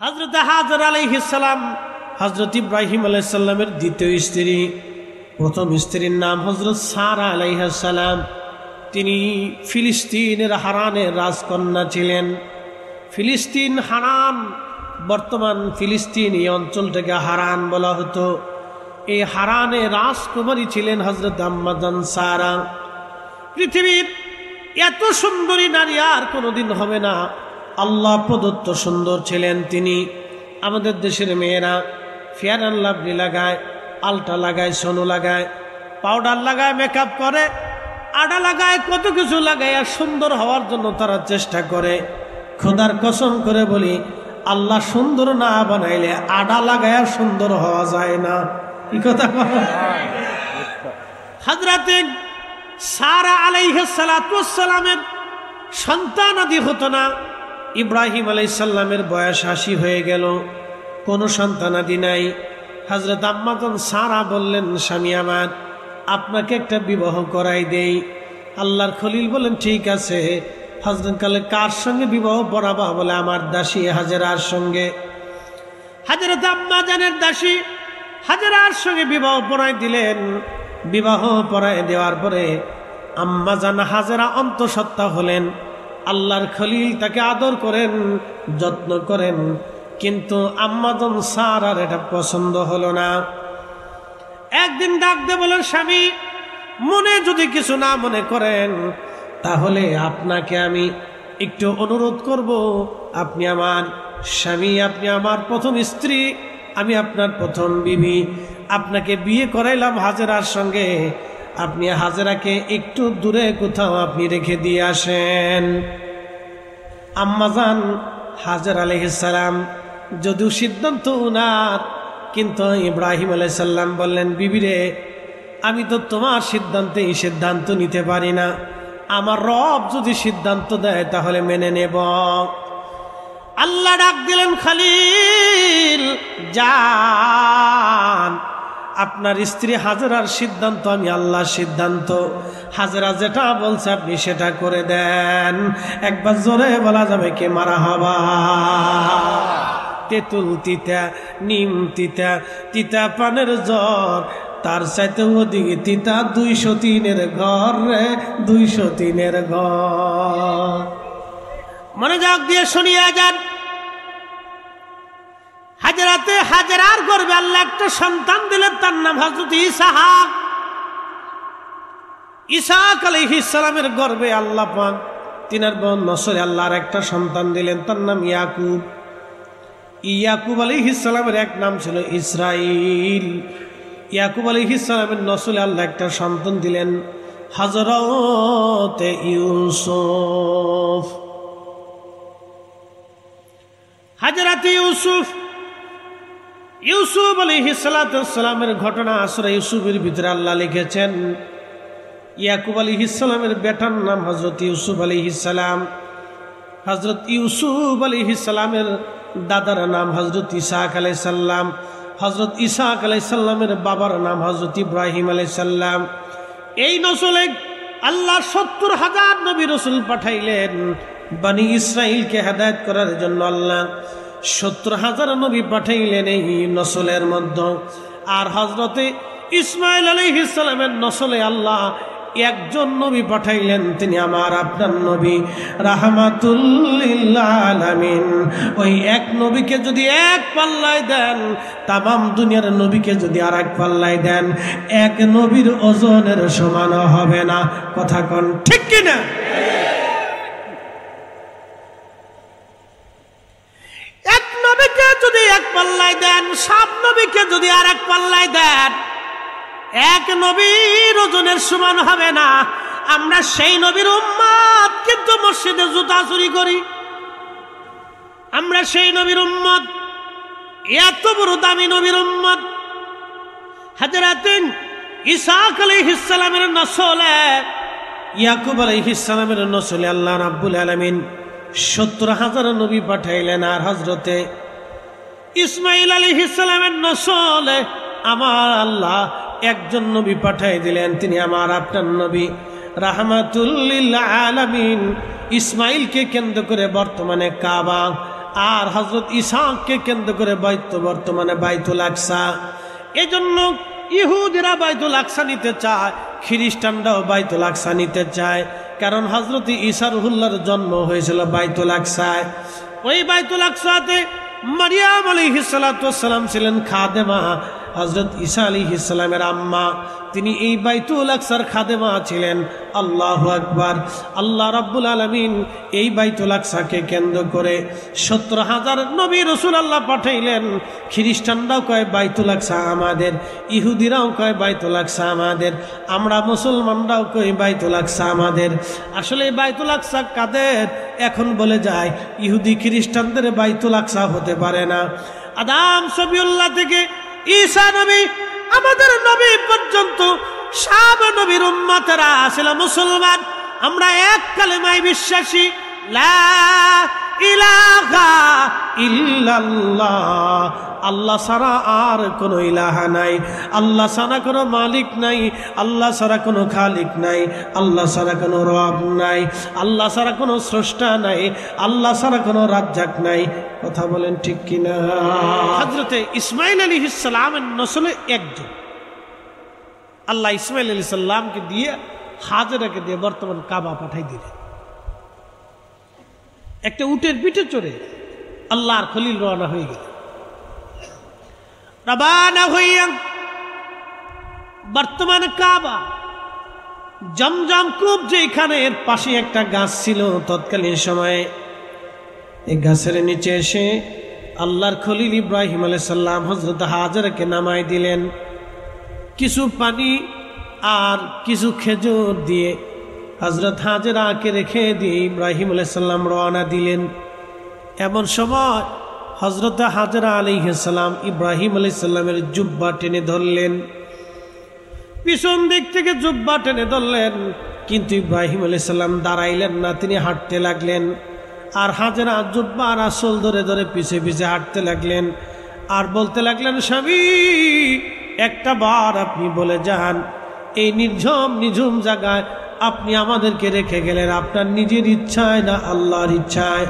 হযরত হাজরা আলাইহিস সালাম হযরত ইব্রাহিম আলাইহিস সালামের দ্বিতীয় স্ত্রী। প্রথম স্ত্রীর নাম হযরত সারা আলাইহিস সালাম। তিনি ফিলিস্তিনের হারানের রাজকন্যা ছিলেন। ফিলিস্তিন হারান, বর্তমান ফিলিস্তিন এই অঞ্চলটাকে হারান বলা হতো। এই হারানে রাজকুমারী ছিলেন হযরত আম্মা জান সারা। পৃথিবীর এত সুন্দরী নারী আর কোনোদিন হবে না, আল্লাহ প্রদত্ত সুন্দর ছিলেন তিনি। আমাদের দেশের মেয়েরা ফেয়ার অ্যান্ড লাভলি লাগায়, আলটা লাগায়, সোনো লাগায়, পাউডার লাগায়, মেকআপ করে, আডা লাগায়, কত কিছু লাগায়, আর সুন্দর হওয়ার জন্য তারা চেষ্টা করে। খোদার কসম করে বলি, আল্লাহ সুন্দর না বানাইলে আডা লাগায় সুন্দর হওয়া যায় না। কি কথা বলো? হযরতে সারা আলাইহিস সালাতু ওয়াস সালামের সন্তান আদি হতো না। ইব্রাহিম আলাইহিস সালামের বয়স ৮০ হয়ে গেল, কোনো সন্তান আদি নাই। হযরত আম্মা জান সারা বললেন, স্বামী আমার, আপনাকে একটা বিবাহ করাই দেই। আল্লাহর খলিল বলেন, ঠিক আছে। হযরত কালে কার সঙ্গে বিবাহ পড়াবা? বলে আমার দাসী হাজেরার সঙ্গে। হযরত আম্মা জানের দাসী হাজেরার সঙ্গে বিবাহ পড়াই দিলেন। বিবাহ পড়াই দেওয়ার পরে আম্মা জান হাজেরা অন্তঃসত্ত্বা হলেন। আল্লাহর খলিল তাকে আদর করেন, যত্ন করেন, কিন্তু আম্মা জান সারার এটা পছন্দ হলো না। একদিন ডাক দিয়ে বলেন, স্বামী, মনে যদি কিছু না মনে করেন, তাহলে আপনাকে আমি একটু অনুরোধ করব। আপনি আমার স্বামী, আপনি আমার প্রথম স্ত্রী, আমি আপনার প্রথম বিবি। আপনাকে বিয়ে করাইলাম হাজেরার সঙ্গে, আপনি হাজেরাকে একটু দূরে কোথাও আপনি রেখে দিয়ে আসেন। আম্মাজান হাজেরা আলাইহিস সালাম যদিও সিদ্ধান্ত উনার, কিন্তু ইব্রাহিম আলাইহিস সালাম বললেন, বিবিরে, আমি তো তোমার সিদ্ধান্তে এই সিদ্ধান্ত নিতে পারি না। আমার রব যদি সিদ্ধান্ত দেয় তাহলে মেনে নেব। আল্লাহ ডাক দিলেন, খলিল যান, আপনার স্ত্রী হাজেরার সিদ্ধান্ত আমি আল্লাহর সিদ্ধান্ত। হাজেরা যেটা বলছে আপনি সেটা করে দেন। একবার জোরে বলা যাবে কে মারহাবা? তেঁতুল তিতা, নিম তিতা, তিতা পানের জ্বর, তার চাইতে ওদিকে তিতা ২০৩-এর ঘর রে, ২০৩-এর ঘর। মনোযোগ দিয়ে শুনিয়া যান। হাজেরার গর্ভে আল্লাহ একটা সন্তান দিলেন, তার নাম হযরত ইসহাক। ইসহাক আলাইহিস সালামের গর্ভে আল্লাহ পাক তিনার বোন নসরে আল্লাহর একটা সন্তান দিলেন, তার নাম ইয়াকুব। ইয়াকুব আলাইহিস সালামের এক নাম ছিল ইসরাইল। ইয়াকুব আলাইহিস সালামের নসলে আল্লাহ একটা সন্তান দিলেন, হযরত ইউসুফ। হযরত ইউসুফ আলাইহিস সালামের ঘটনা সূরা ইউসুফের ভিতরে আল্লাহ লিখেছেন। ইয়াকুব আলাইহিস সালামের বেটার নাম হযরত ইউসুফ আলাইহিস সালাম। হযরত ইউসুফ আলাইহিস সালামের দাদার নাম হযরত ইসহাক আলাইহিস সালাম। হযরত ইসহাক আলাইহিস সালামের বাবার নাম হযরত ইব্রাহিম আলাইহিস সালাম। এই নসলে আল্লাহ ৭০,০০০ নবী রাসূল পাঠাইলেন। বনি ইসরাইলকে হেদায়েত করার জন্য আল্লাহ ৭০,০০০ নবী পাঠাইলেন এই নসলের মধ্যে। আর হযরতে ইসমাঈল আলাইহিস সালামের নসলে আল্লাহ একজন নবী পাঠাইলেন, তিনি আমার আপনার নবী রাহমাতুল লিল আলামিন। ওই এক নবীকে যদি এক পাল্লায় দেন, তামাম দুনিয়ার নবীকে যদি আর এক পাল্লায় দেন, এক নবীর ওজনের সমান হবে না। কথা কোন ঠিক কিনা? এক নবীকে যদি এক পাল্লায় দেন, সব নবীকে যদি আর এক পাল্লায় দেন, এক নবীর ওজনের সমান হবে না। আমরা সেই নবীর উম্মত, কিন্তু মসজিদে জুতা চুরি করি। আমরা সেই নবীর উম্মত, এত বড় দামি নবীর উম্মত। হযরত ইসহাক আলাইহিস সালামের নসলে, ইয়াকুব আলাইহিস সালামের নসলে আল্লাহ রাব্বুল আলামিন ৭০,০০০ নবী পাঠাইলেন। আর হযরতে ইসমাঈল আলাইহিস সালামের নসলে আমার আল্লাহ একজন নবী পাঠাই দিলেন, তিনি আমার আপনার নবী রাহমাতুল লিল আলামিন। ইসমাঈলকে কেন্দ্র করে বর্তমানে কাবা আর হযরত ইসাককে কেন্দ্র করে বর্তমানে বাইতুল আকসা। এজন্য ইহুদিরা বাইতুল আকসা নিতে চায়, খ্রিস্টানরাও বাইতুল আকসা নিতে চায়, কারণ হযরত ঈসা রুহুল্লাহর জন্ম হয়েছিল বাইতুল আকসায়। ওই বাইতুল আকসাতে মারিয়াম আলাইহিস সালাতু ওয়াস সালাম ছিলেন খাদেমা, হযরত ঈসা আলাইহিস সালামের আম্মা, তিনি এই বাইতুল আকসার খাদেমা ছিলেন। আল্লাহু আকবার। আল্লাহ রাব্বুল আলামিন এই বাইতুল আকসাকে কেন্দ্র করে 70,000 নবী রাসূল আল্লাহ পাঠাইলেন। খ্রিস্টানরাও কয় বাইতুল আকসা আমাদের, ইহুদিরাও কয় বাইতুল আকসা আমাদের, আমরা মুসলমানরাও কই বাইতুল আকসা আমাদের। আসলে এই বাইতুল আকসা কাদের? এখন বলে যায় ইহুদি খ্রিস্টানদের বাইতুল আকসা হতে পারে না। আদম সবিউল্লাহ থেকে ঈসা নবী, আমাদের নবী পর্যন্ত সব নবীর উম্মতেরা ছিল মুসলমান। আমরা এক কালেমায় বিশ্বাসী, লা ইলাহা ইল্লাল্লাহ, আল্লাহ ছাড়া আর কোনো ইলাহা নাই, আল্লাহ ছাড়া কোনো মালিক নাই, আল্লাহ ছাড়া কোনো খালিক নাই, আল্লাহ ছাড়া কোনো রব নাই, আল্লাহ ছাড়া কোনো স্রষ্টা নাই, আল্লাহ ছাড়া কোনো রাজ্জাক নাই। কথা বলেন ঠিক কিনা? হযরতে ইসমাঈল আলাইহিস সালামের নসলে একজন আল্লাহ ইসমাঈল আলাইহিস সালামকে দিয়ে, হাজেরাকে দিয়ে বর্তমান কাবা পাঠাই দিলেন। একটা উটের পিঠে চড়ে আল্লাহর খলিল রওনা হয়ে গেল। রওনা হইয়া বর্তমান কাবা, জমজম কূপ যেখানে, এর পাশে একটা গাছ ছিল তৎকালীন সময়ে। এই গাছের নিচে এসে আল্লাহর খলিল ইব্রাহিম আলাইহিস সালাম হযরত হাজেরাকে নামাই দিলেন। কিছু পানি আর কিছু খেজুর দিয়ে হযরত হাজেরাকে রেখে দিয়ে ইব্রাহিম আলাইহিস সালাম রওনা দিলেন। এমন সময় হযরত হাজেরা আলাইহিস সালাম ইব্রাহিম আলাইহিস সালামের জুব্বা টেনে ধরলেন, পিছন দিক থেকে জুব্বা টেনে ধরলেন, কিন্তু ইব্রাহিম আলাইহিস সালাম দাঁড়াইলেন না, তিনি হাঁটতে লাগলেন। আর হাজেরা জুব্বা আর আসল ধরে ধরে পিছে পিছে হাঁটতে লাগলেন, আর বলতে লাগলেন, স্বামী একটা বার আপনি বলে যান, এই নিঝুম জায়গায় আপনি আমাদেরকে রেখে গেলেন আপনার নিজের ইচ্ছায় না আল্লাহর ইচ্ছায়?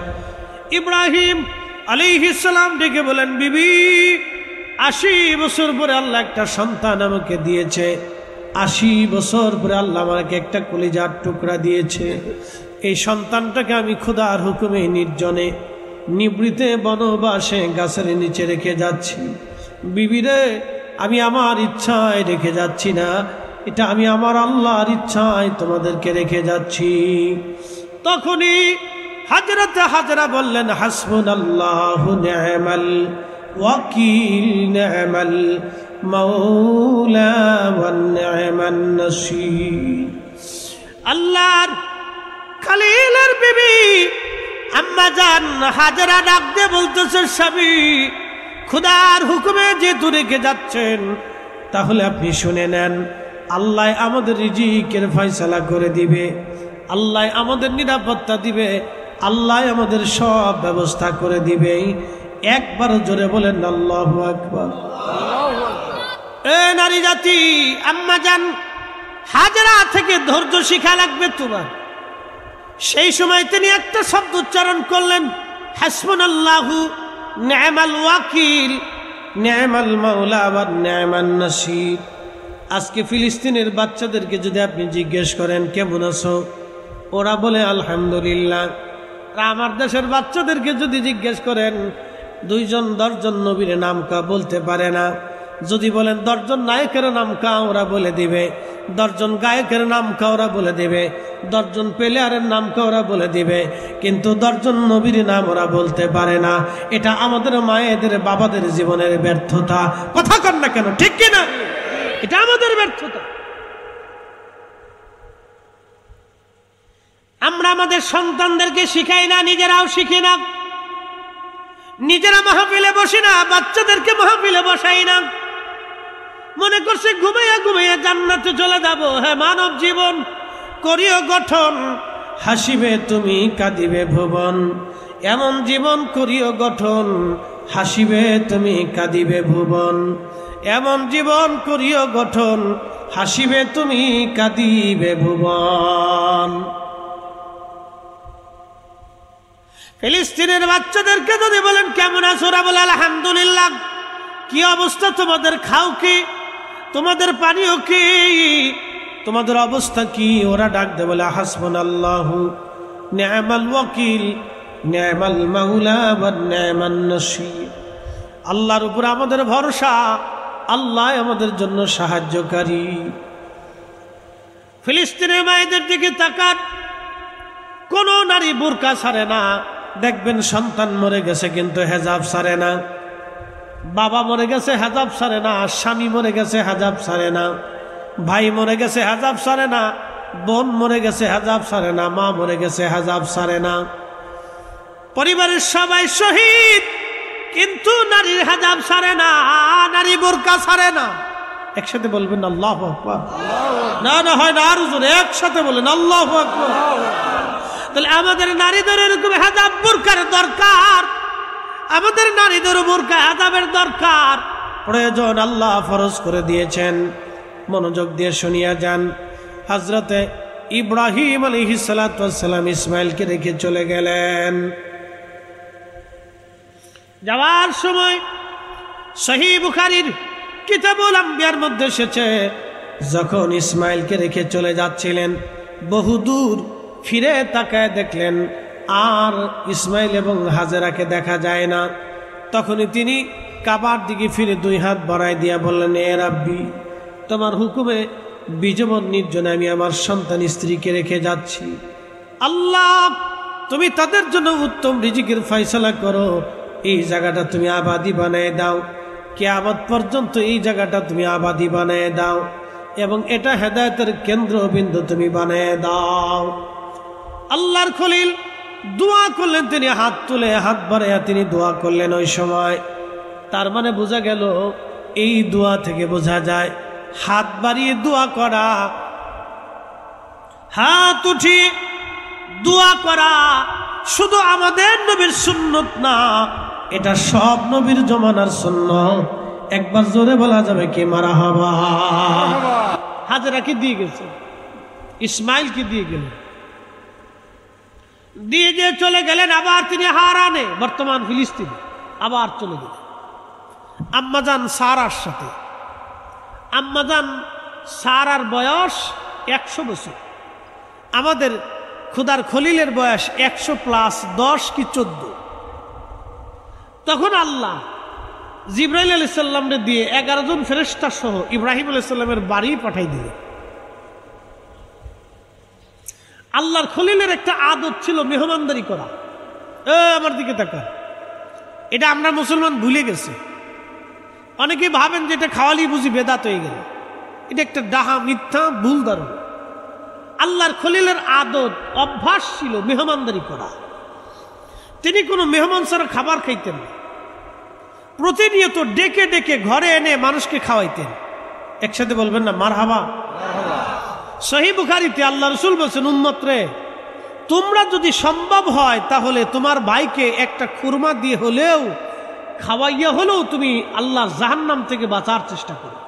ইব্রাহিম আলাইহিস সালাম ডেকে বলেন, বিবি 80 বছর পরে আল্লাহ একটা সন্তান আমাকে দিয়েছে, 80 বছর পরে আল্লাহ আমাকে একটা কলিজার টুকরা দিয়েছে। এই সন্তানটাকে আমি খোদার হুকুমে নির্জনে নিবৃতে বনবাসে গাছের নিচে রেখে যাচ্ছি। বিবিরে, আমি আমার ইচ্ছায় রেখে যাচ্ছি না, এটা আমি আমার আল্লাহর ইচ্ছায় তোমাদেরকে রেখে যাচ্ছি। তখনই হাজরা বললেন, হাসবুনাল্লাহু নি'মাল ওয়াকিল, নি'মাল মাওলা ওয়া নি'মান নাসীর। আল্লাহর খলিলের বিবি আম্মা জান হাজরা ডাক দিয়ে বলতেছে, স্বামী খোদার হুকুমে যেহেতু রেখে যাচ্ছেন, তাহলে আপনি শুনে নেন, আল্লাহ আমাদের রিজিকের ফয়সালা করে দিবে, আল্লাহ আমাদের নিরাপত্তা দিবে, আল্লাহ আমাদের সব ব্যবস্থা করে দিবে। একবার জোরে বলেন আল্লাহু আকবার। এ নারী জাতি, আম্মা জান হাজরা থেকে ধৈর্য শিখা লাগবে তোমার। সেই সময় তিনি একটা শব্দ উচ্চারণ করলেন, হাসবুনাল্লাহু নি'মাল ওয়াকিল, নি'মাল মাওলা ওয়া নি'মান নাসীর। আজকে ফিলিস্তিনের বাচ্চাদেরকে যদি আপনি জিজ্ঞেস করেন কেমন আছো, ওরা বলে আলহামদুলিল্লাহ। আমার দেশের বাচ্চাদেরকে যদি জিজ্ঞেস করেন 2-10 জন নবীর নাম কা বলতে পারে না। যদি বলেন 10 জন নায়কের নাম কা, ওরা বলে দিবে। 10 জন গায়কের নাম কা, ওরা বলে দিবে। 10 জন প্লেয়ারের নাম কা, ওরা বলে দিবে। কিন্তু 10 জন নবীর নাম ওরা বলতে পারে না। এটা আমাদের মায়েদের বাবাদের জীবনের ব্যর্থতা। কথা কন না কেন, ঠিক কিনা? এটা আমাদের ব্যর্থতা। আমরা আমাদের সন্তানদেরকে শিখাই না, নিজেরাও শিখি না, নিজেরা মাহফিলে বসি না, বাচ্চাদেরকে মাহফিলে বসাই না। মনে করছে ঘুমাইয়া ঘুমাইয়া জান্নাতে চলে যাব। হ্যাঁ, মানব জীবন করিও গঠন, হাসিবে তুমি কাঁদিবে ভুবন। এমন জীবন করিও গঠন, হাসিবে তুমি কাঁদিবে ভুবন। এমন জীবন করিও গঠন, হাসিবে তুমি কাঁদিবে ভুবন। ফিলিস্তিনের বাচ্চাদেরকে যদি বলেন কেমন আছো, ওরা বলে আলহামদুলিল্লাহ। কি অবস্থা তোমাদের? খাও কি? তোমাদের পানীয় কি? তোমাদের অবস্থা কি? ওরা ডাক দে বলে হাসবুনাল্লাহু নি'মাল ওয়াকিল নি'মাল মাওলা ওয়া নি'মান নাসীর। আল্লাহর উপর আমাদের ভরসা, আল্লাহ আমাদের জন্য সাহায্যকারী। ফিলিস্তিনের মায়েদের দিকে তাকান, কোন নারী বুরকা ছাড়ে না। দেখবেন সন্তান মরে গেছে কিন্তু হেজাব ছাড়ে না, বাবা মরে গেছে হেজাব ছাড়ে না, স্বামী মরে গেছে হেজাব ছাড়ে না, ভাই মরে গেছে হেজাব ছাড়ে না, বোন মরে গেছে হেজাব ছাড়ে না, মা মরে গেছে হেজাব ছাড়ে না। পরিবারের সবাই শহীদ কিন্তু নারীর হেজাব ছাড়ে না, নারী বোরকা ছাড়ে না। একসাথে বলবেন আল্লাহু আকবার। না না হয় না, আরো জোরে একসাথে বলেন আল্লাহু আকবার। তাহলে আমাদের নারীদের এরকম হেজাব বোরকার দরকার, আমাদের নারীদের বোরকা হেজাবের দরকার, প্রয়োজন। আল্লাহ ফরজ করে দিয়েছেন। মনোযোগ দিয়ে শুনিয়া যান। হযরতে ইব্রাহিম আলাইহিস সালাতু ওয়াস সালাম ইসমাইলকে রেখে চলে গেলেন। যাওয়ার সময় সহিহ বুখারীর কিতাবুল আম্বিয়ার মধ্যে এসেছে, যখন ইসমাইলকে রেখে চলে যাচ্ছিলেন বহুদূর ফিরে তাকায় দেখলেন আর ইসমাইল এবং হাজেরাকে দেখা যায় না। তখনই তিনি কাবার দিকে ফিরে দুই হাত বাড়ায় দিয়া বললেন, এ রাব্বি, তোমার হুকুমে বিজবন নির্জনে আমি আমার সন্তান স্ত্রীকে রেখে যাচ্ছি। আল্লাহ, তুমি তাদের জন্য উত্তম রিজিকের ফয়সালা করো। এই জায়গাটা তুমি আবাদি বানায় দাও, কিয়ামত পর্যন্ত এই জায়গাটা তুমি আবাদি বানায় দাও, এবং এটা হেদায়েতের কেন্দ্রবিন্দু তুমি বানায় দাও। আল্লাহর খলিল দোয়া করলেন, তিনি হাত তুলে হাত বাড়াইয়া তিনি দোয়া করলেন। ওই সময় তার মানে বোঝা গেল, এই দোয়া থেকে বোঝা যায় হাত বাড়িয়ে দোয়া করা, হাত উঠিয়ে দোয়া করা শুধু আমাদের নবীর সুন্নত না, এটা সব নবীর জমানার সুন্নত। একবার জোরে বলা যাবে কি মারহাবা। হাজেরা কি দিয়ে গেছে, ইসমাইল কি দিয়ে গেলেন, দিয়ে যে চলে গেলেন। আবার তিনি হারানে, বর্তমান ফিলিস্তিনে আবার চলে গেলেন আম্মাজান সারার সাথে। আম্মাজান সারার বয়স 100 বছর, আমাদের খুদার খলিলের বয়স 100+10 কি 14। তখন আল্লাহ জিবরাইল আলাইহিস সালামকে দিয়ে 11 জন ফেরেশতা সহ ইব্রাহিম আলাইহিস সালামের বাড়ি পাঠাই দিলেন। আল্লাহর খলিলের একটা আদত ছিল মেহমানদারি করা। আমার দিকে তাকান, এটা আমরা মুসলমান ভুলে গেছি। অনেকে ভাবেন যে এটা খাওয়ালি বুঝি বেদাত হয়ে গেল। এটা একটা ডাহা, মিথ্যা, ভুল ধারণা। আল্লাহর খলিলের আদত, অভ্যাস ছিল মেহমানদারি করা। তিনি কোনো মেহমান ছাড়া খাবার খাইতেন না, প্রতিনিয়ত ডেকে ডেকে ঘরে এনে মানুষকে খাওয়াইতেন। একসাথে বলবেন না মারহাবা। সহিহ বুখারীতে আল্লাহ রাসূল বলেছেন, উম্মত রে, তোমরা যদি সম্ভব হয় তাহলে তোমার ভাইকে একটা খুরমা দিয়ে হলেও খাওয়াইয়া হলেও তুমি আল্লাহর জাহান্নাম থেকে বাঁচার চেষ্টা করো।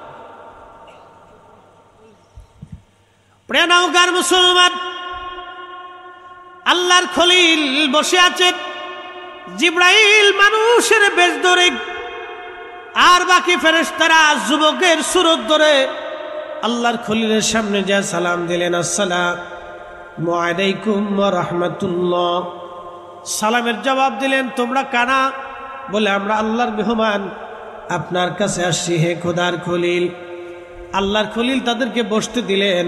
প্রিয়নগর মুসলমান, আল্লাহর খলিল বসে আছেন, জিবরাইল মানুষের বেশ ধরে আর বাকি ফেরেশতারা যুবকের সুরত ধরে আল্লাহর খলিলের সামনে যা সালাম দিলেন, আসসালামু আলাইকুম ওয়া রাহমাতুল্লাহ। সালামের জবাব দিলেন, তোমরা কানা? বলে, আমরা আল্লাহর মেহমান, আপনার কাছে আসছি হে খোদার খলিল। আল্লাহর খলিল তাদেরকে বসতে দিলেন।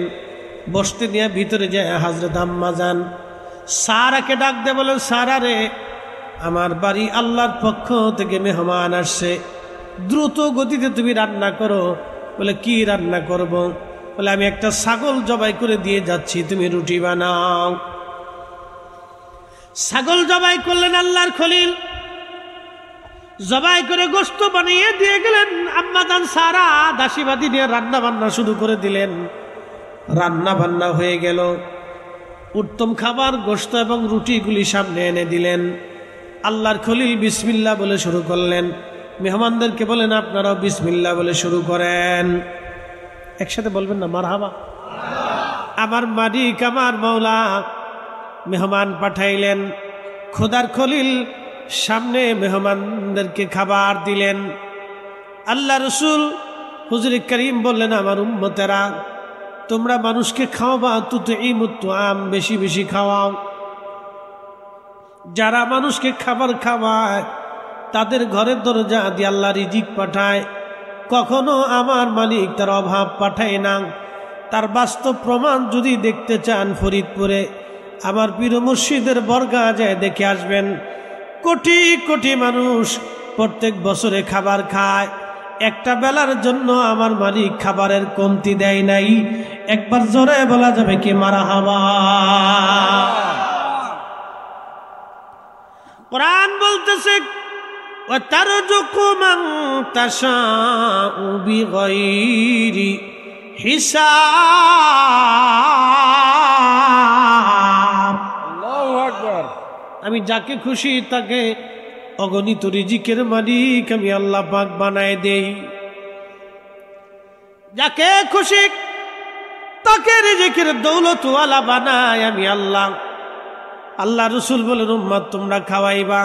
বসতে দিয়ে ভিতরে যায় হযরত আম্মাজান সারাকে ডাক দিয়ে বলেন, সারা রে, আমার বাড়ি আল্লাহর পক্ষ থেকে মেহমান আসছে, দ্রুত গতিতে তুমি রান্না করো। বলে, কি রান্না করব? বলে, আমি একটা ছাগল জবাই করে দিয়ে যাচ্ছি, তুমি রুটি বানাও। ছাগল জবাই করলেন আল্লাহর খলিল, জবাই করে গোশত বানিয়ে দিয়ে গেলেন। আম্মাজান সারা দাসীবাদী নিয়ে রান্না বান্না শুরু করে দিলেন। রান্না বান্না হয়ে গেল, উত্তম খাবার গোশত এবং রুটিগুলি সামনে এনে দিলেন। আল্লাহর খলিল বিসমিল্লাহ বলে শুরু করলেন। মেহমানদেরকে বলেন, আপনারাও বিসমিল্লাহ বলে শুরু করেন। একসাথে বলবেন না মারহাবা। আমার মালিক, আমার মওলা মেহমান পাঠাইলেন। খোদার খলিল সামনে মেহমানদেরকে খাবার দিলেন। আল্লাহ রসুল হুজুরে করিম বললেন, আমার উম্মতেরা, তোমরা মানুষকে খাওয়াবা, তুতঈমুত আম, বেশি বেশি খাওয়াও। যারা মানুষকে খাবার খাওয়ায় তাদের ঘরের দরজা দিয়ে আল্লাহ রিজিক পাঠায়, কখনো আমার মালিক তার অভাব পাঠায় না। তার বাস্তব প্রমাণ যদি দেখতে চান, ফরিদপুরে আমার পীর মুর্শিদের বর্গা যায় দেখে আসবেন। কোটি কোটি মানুষ প্রত্যেক বছরে খাবার খায়, একটা বেলার জন্য আমার মালিক খাবারের কমতি দেয় নাই। একবার জোরে বলা যাবে কি মারহাবা। কোরআন বলতেছে, ওয়াতারযুকু মান তাশাউ বিগাইরি হিসাব। আল্লাহু আকবার। আমি যাকে খুশি তাকে অগণিত রিজিকের মালিক আমি আল্লাহ পাক বানায় দেই। যাকে খুশি তাকে রিজিকের দৌলতওয়ালা বানায় আমি আল্লাহ। আল্লাহ রসুল বলেন, উম্মত তোমরা খাওয়াইবা।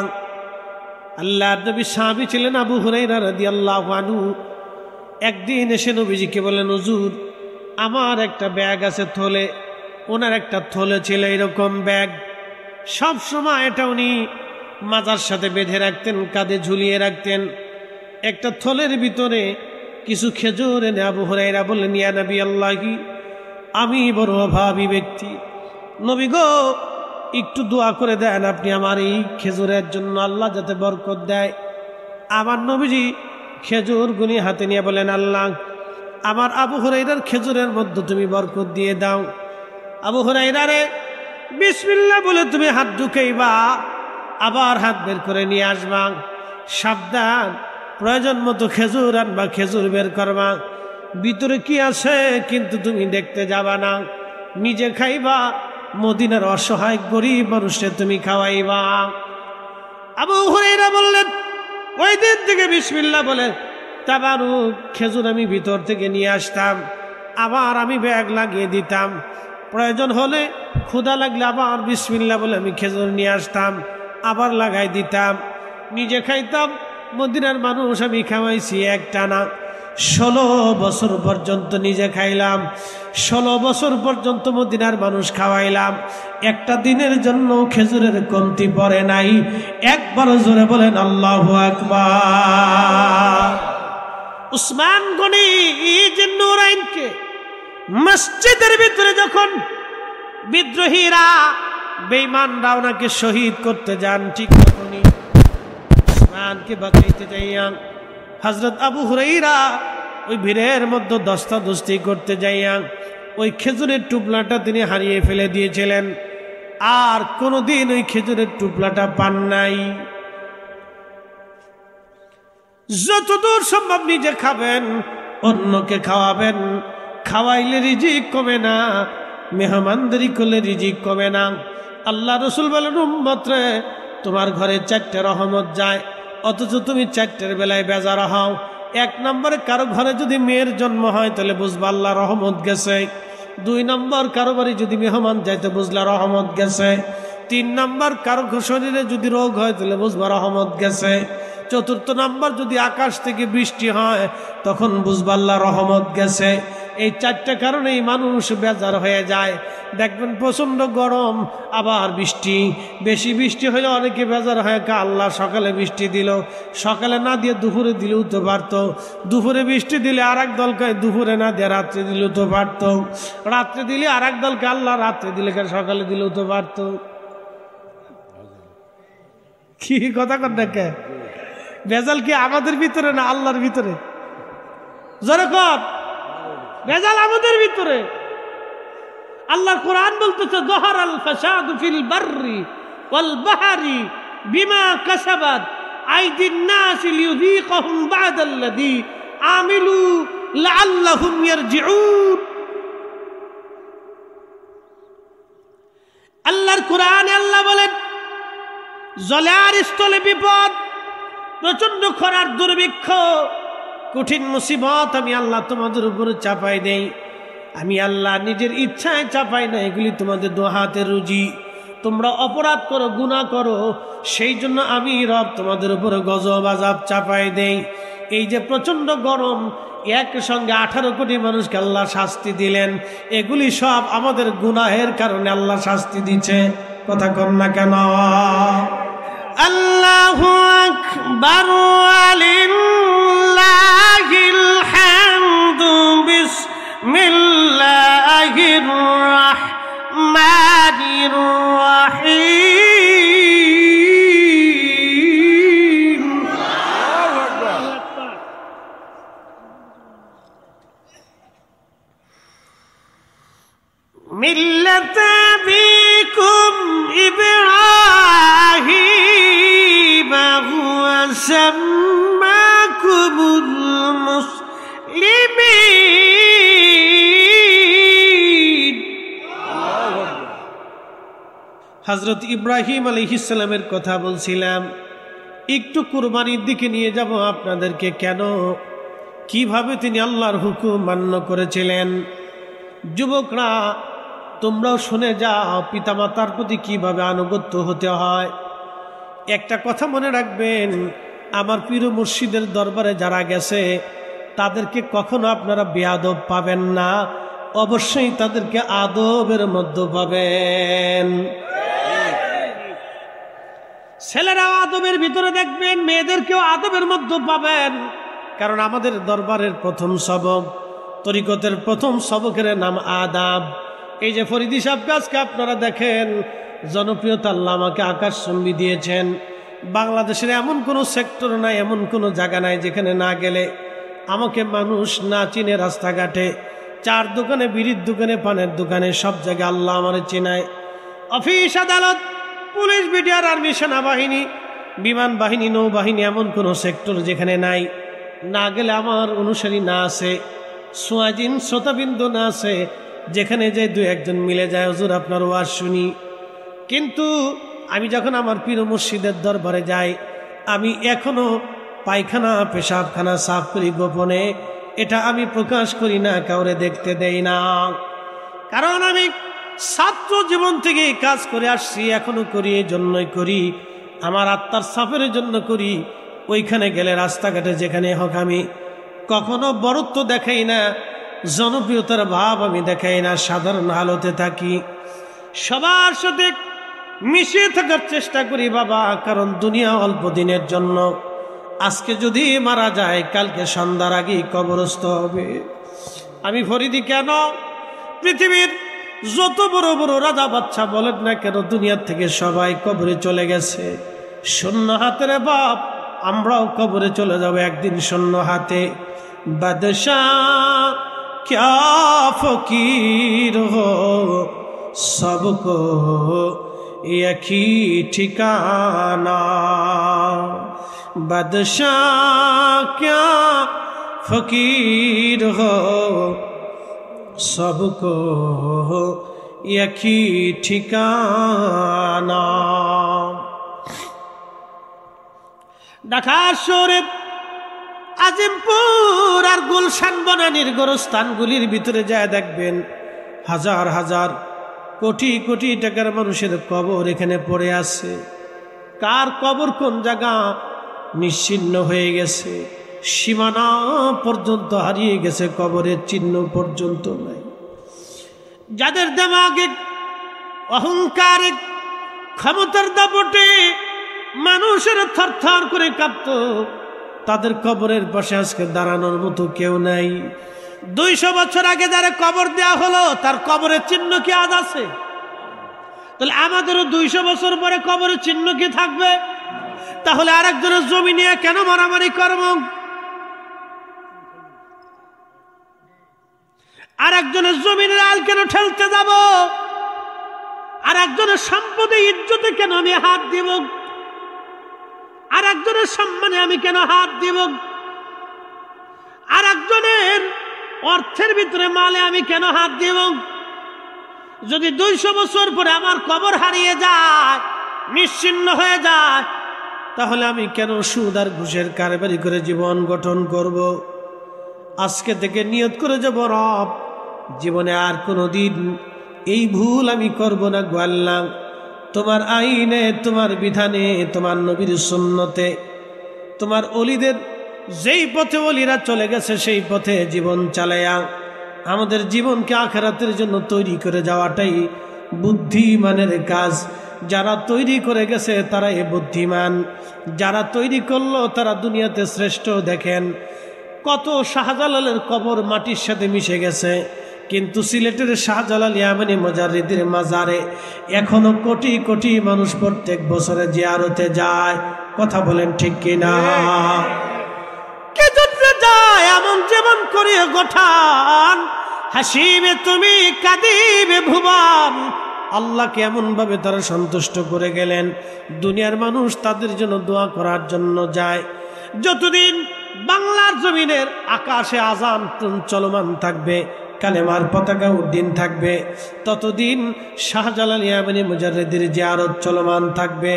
আল্লাহ নবী সাহাবী ছিলেন আবু হুরায়রা রাদিয়াল্লাহু আনহু। একদিন এসে নবীজিকে বলেন, হুজুর আমার একটা ব্যাগ আছে থলে। ওনার একটা থলে ছিল এরকম ব্যাগ, সব সময় এটা উনি মাজার সাথে বেঁধে রাখতেন, কাঁধে ঝুলিয়ে রাখতেন। একটা থলের ভিতরে কিছু খেজুর এনে আবু হুরায়রা বললেন, ইয়া নবী আল্লাহি, আমি বড় অভাবী ব্যক্তি, নবী গো একটু দোয়া করে দেন আপনি আমার এই খেজুরের জন্য, আল্লাহ যাতে বরকত দেয়। আমার নবীজি খেজুর গুনি হাতে নিয়ে বলেন, আল্লাহ আমার আবু হুরায়রার খেজুরের মধ্যে তুমি বরকত দিয়ে দাও। আবু হুরায়রা রে বিসমিল্লাহ বলে তুমি হাত ঢুকাইবা, আবার হাত বের করে নিয়ে আসবা। সাবধান, প্রয়োজন মতো খেজুর আনবা, খেজুর বের করবা। ভিতরে কি আছে কিন্তু তুমি দেখতে যাবা না, নিজে খাইবা, মদিনার অসহায় গরিব মানুষের তুমি খাওয়াইবা। আবু হুরায়রা বললেন, ওই দিন থেকে বিসমিল্লাহ বলে তাবারুক খেজুর আমি ভিতর থেকে নিয়ে আসতাম, আবার আমি ব্যাগ লাগিয়ে দিতাম। প্রয়োজন হলে ক্ষুধা লাগলে আবার বিসমিল্লাহ বলে আমি খেজুর নিয়ে আসতাম, আবার লাগাই দিতাম, নিজে খাইতাম, মদিনার মানুষ আমি খাওয়াইছি একটানা। 16 বছর পর্যন্ত নিজে খাইলাম, 16 বছর পর্যন্ত মদিনার মানুষ খাওয়াইলাম। একটা দিনের জন্য খেজুরের কমতি পড়ে নাই। একবার জোরে বলেন আল্লাহু আকবার। উসমান গনি জিন্নুরাইনকে মসজিদের ভিতরে যখন বিদ্রোহীরা বেঈমানরা ওনাকে শহীদ করতে যান, ঠিক তখনই উসমানকে বাঁচাইতে যাইয়া হযরত আবু হুরায়রা ওই ভিড়ের মধ্যে দস্তাদস্তি করতে যাইয়া ওই খেজুরের টুকলাটা তিনি হারিয়ে ফেলে দিয়েছিলেন, আর কোনোদিন ওই খেজুরের টুকলাটা পান নাই। যতদূর সম্ভব নিজে খাবেন, অন্যকে খাওয়াবেন। খাওয়াইলে রিজিক কমে না, মেহমানদারি করলে রিজিক কমে না। আল্লাহ রসুল বলেন, উম্মত রে তোমার ঘরে 4টে রহমত যায়, অথচ তুমি 4টের বেলায় বেজার হও। 1 নম্বরে কারো ঘরে যদি মেয়ের জন্ম হয় তাহলে বুঝবা আল্লাহ রহমত গেছে। 2 নম্বর কারো বাড়ি যদি মেহমান যায় তো বুঝলা রহমত গেছে। 3 নম্বর কারো শরীরে যদি রোগ হয় তাহলে বুঝবা রহমত গেছে। 4র্থ নম্বর যদি আকাশ থেকে বৃষ্টি হয় তখন বুঝবা আল্লাহ রহমত গেছে। এই 4টে কারণেই মানুষ বেজার হয়ে যায়। দেখবেন প্রচন্ড গরম, আবার বৃষ্টি, বেশি বৃষ্টি হলে অনেকে বেজার হয়ে আল্লাহ সকালে বৃষ্টি দিল, সকালে না দিয়ে দুপুরে দিলেও তো পারত। দুপুরে বৃষ্টি দিলে আর এক দলকে, দুপুরে না দিয়ে রাত্রে দিলেও তো পারত। রাত্রে দিলে আর এক দলকে আল্লাহ রাত্রে দিলে সকালে দিলেও তো পারত। কি কথা কর দেখে, বেজাল কি আমাদের ভিতরে না আল্লাহর ভিতরে? জোরে কর, বেজাল আমাদের ভিতরে। আল্লাহর কোরআন বলতেছে, যহারাল ফাসাদু ফিল বাররি ওয়াল বাহরি বিমা কাসাবাত আইদিন নাস লিয়ুযীকাহুম বা'দাল্লাযী আমিলু লাআল্লাহুম ইয়ারজিউন। আল্লাহর কোরআনে আল্লাহ বলেন, জলে আর স্থলে বিপদ, প্রচন্ড খরার দুর্ভিক্ষ, কঠিন মুসিবত আমি আল্লাহ তোমাদের উপরে চাপাই দেই। আমি আল্লাহ নিজের ইচ্ছায় চাপাই না, এগুলি তোমাদের 2 হাতের রুজি। তোমরা অপরাধ করো, গুনাহ করো, সেই জন্য আমি রব তোমাদের উপরে গজব আযাব চাপাই দেই। এই যে প্রচন্ড গরম, একসঙ্গে 18 কোটি মানুষকে আল্লাহ শাস্তি দিলেন, এগুলি সব আমাদের গুনাহের কারণে আল্লাহ শাস্তি দিচ্ছে। কথা কন না কেন? আল্লাহু আকবার, ওয়ালিল্লাহিল হামদু, বিসমিল্লাহির রাহমানির রাহিম। মিল্লাত আবিকুম ইব্রাহিম হুয়া সাম্মাকুমুল মুসলিমিন। হযরত ইব্রাহিম আলাইহিস সালামের কথা বলছিলাম। একটু কুরবানির দিকে নিয়ে যাব আপনাদেরকে। কেন, কিভাবে তিনি আল্লাহর হুকুম মান্য করেছিলেন। যুবকরা, তোমরাও শুনে যাও পিতামাতার প্রতি কিভাবে আনুগত্য হতে হয়। একটা কথা মনে রাখবেন, আমার পীর মুর্শিদের দরবারে যারা গেছে তাদেরকে কখনো আপনারা বেয়াদব পাবেন না, অবশ্যই তাদেরকে আদবের মধ্যে পাবেন। ছেলেরাও আদবের ভিতরে দেখবেন, মেয়েদেরকেও আদবের মধ্যে পাবেন। কারণ আমাদের দরবারের প্রথম সবক, তরিকতের প্রথম সবকের নাম আদাব। এই যে ফরিদি সাহেব আজকে আপনারা দেখেন, জনপ্রিয়তা আল্লাহ আমাকে আকাশচুম্বী দিয়েছেন। বাংলাদেশের এমন কোনো সেক্টর নাই, এমন কোনো জায়গা নাই যেখানে না গেলে আমাকে মানুষ না চিনে। রাস্তাঘাটে, চার দোকানে, বিড়ির দোকানে, পানের দোকানে, সব জায়গায় আল্লাহ আমার চেনায়। অফিস আদালত, পুলিশ, বিডিআর, আর্মি, সেনাবাহিনী, বিমান বাহিনী, নৌবাহিনী, এমন কোনো সেক্টর যেখানে নাই, না গেলে আমার অনুসারী না আছে, সোয়াজিন শ্রোতাবিন্দু না আছে, যেখানে যে দু একজন মিলে যায়, হুজুর আপনার ওয়াজ শুনি। কিন্তু আমি যখন আমার পীর মুর্শিদের দরবারে যাই, আমি এখনো পায়খানা পেশাবখানা সাফ করি গোপনে। এটা আমি প্রকাশ করি না, কাউরে দেখতে দেই না। কারণ আমি ছাত্র জীবন থেকে কাজ করে আসছি, এখনো করি। এই জন্যই করি, আমার আত্মার সাফের জন্য করি। ওইখানে গেলে, রাস্তাঘাটে যেখানে হোক, আমি কখনো বড়ত্ব দেখাই না, জনপ্রিয়তার ভাব আমি দেখাই না, সাধারণ হালতে থাকি, সবার সাথে মিশে থাকার চেষ্টা করি বাবা। কারণ দুনিয়া অল্প দিনের জন্য। আজকে যদি মারা যায়, কালকে সন্ধ্যার আগেই কবরস্থ হবে। আমি ফরিদি কেন, পৃথিবীর যত বড় বড় রাজা বাচ্চা বলেন না কেন, দুনিয়ার থেকে সবাই কবরে চলে গেছে শূন্য হাতের বাপ। আমরাও কবরে চলে যাব একদিন শূন্য হাতে। বাদশাহ क्या फकीर हो, सबको एक ही ठिकाना। बादशाह क्या फकीर हो, सबको एक ही ठिकाना। ঢাকা শহরে আজিমপুর আর গুলশান বনানীর গোরস্থানগুলির ভিতরে যায় দেখবেন, হাজার হাজার কোটি কোটি টাকার মানুষের কবর এখানে পড়ে আছে। কার কবর কোন জায়গা নিশ্চিহ্ন হয়ে গেছে, সীমানা পর্যন্ত হারিয়ে গেছে, কবরের চিহ্ন পর্যন্ত নাই। যাদের দিমাগে অহংকারে, ক্ষমতার দাপটে মানুষের থরথর করে কাঁপত, তাদের কবরের পাশে আজকে দাঁড়ানোর মতো কেউ নাই। 200 বছর আগে যারা কবর দেয়া হলো, তার কবরের চিহ্ন কি আজ আছে? তাহলে আমাদেরও 200 বছর পরে কবরের চিহ্ন কি থাকবে? তাহলে আরেকজনের জমি নিয়ে কেন মারামারি করব? আরেকজনের জমিনের আল কেন ঠেলতে যাব? আরেকজনের সম্পদে, ইজ্জতে কেন আমি হাত দিব? আর একজনের সম্মানে আমি কেন হাত দিব? আর একজনের অর্থের ভিতরে, মালে আমি কেন হাত দিব? যদি 200 বছর পরে আমার কবর হারিয়ে যায়, নিশ্চিহ্ন হয়ে যায়, তাহলে আমি কেন সুদ আর ঘুষের কারবারি করে জীবন গঠন করব? আজকে থেকে নিয়ত করে যাব, রব জীবনে আর কোনোদিন এই ভুল আমি করব না গো আল্লাহ। তোমার আইনে, তোমার বিধানে, তোমার নবীর সুন্নতে, তোমার ওলিদের যেই পথে ওলিরা চলে গেছে সেই পথে জীবন চালায়া আমাদের জীবনকে আখিরাতের জন্য তৈরি করে যাওয়াটাই বুদ্ধিমানের কাজ। যারা তৈরি করে গেছে তারাই বুদ্ধিমান, যারা তৈরি করলো তারা দুনিয়াতে শ্রেষ্ঠ। দেখেন কত শাহজালালের কবর মাটির সাথে মিশে গেছে, কিন্তু সিলেটের শাহজালাল ইয়ামানি মুজাররিদের মাজারে এখনো কোটি কোটি মানুষ প্রত্যেক বছরে জিয়ারতে যায়। কথা বলেন ঠিক কিনা? কে জন্য যায়? এমন যেমন করিয়ে গঠান, হাসিবে তুমি কাঁদিবে ভুবন। আল্লাহকে এমন ভাবে তারা সন্তুষ্ট করে গেলেন, দুনিয়ার মানুষ তাদের জন্য দোয়া করার জন্য যায়। যতদিন বাংলার জমিনের আকাশে আযান চলমান থাকবে, কালেমার পতাকা উড্ডীন থাকবে, ততদিন শাহজালাল ইয়ামানি মুজাররিদের জিয়ারত চলমান থাকবে,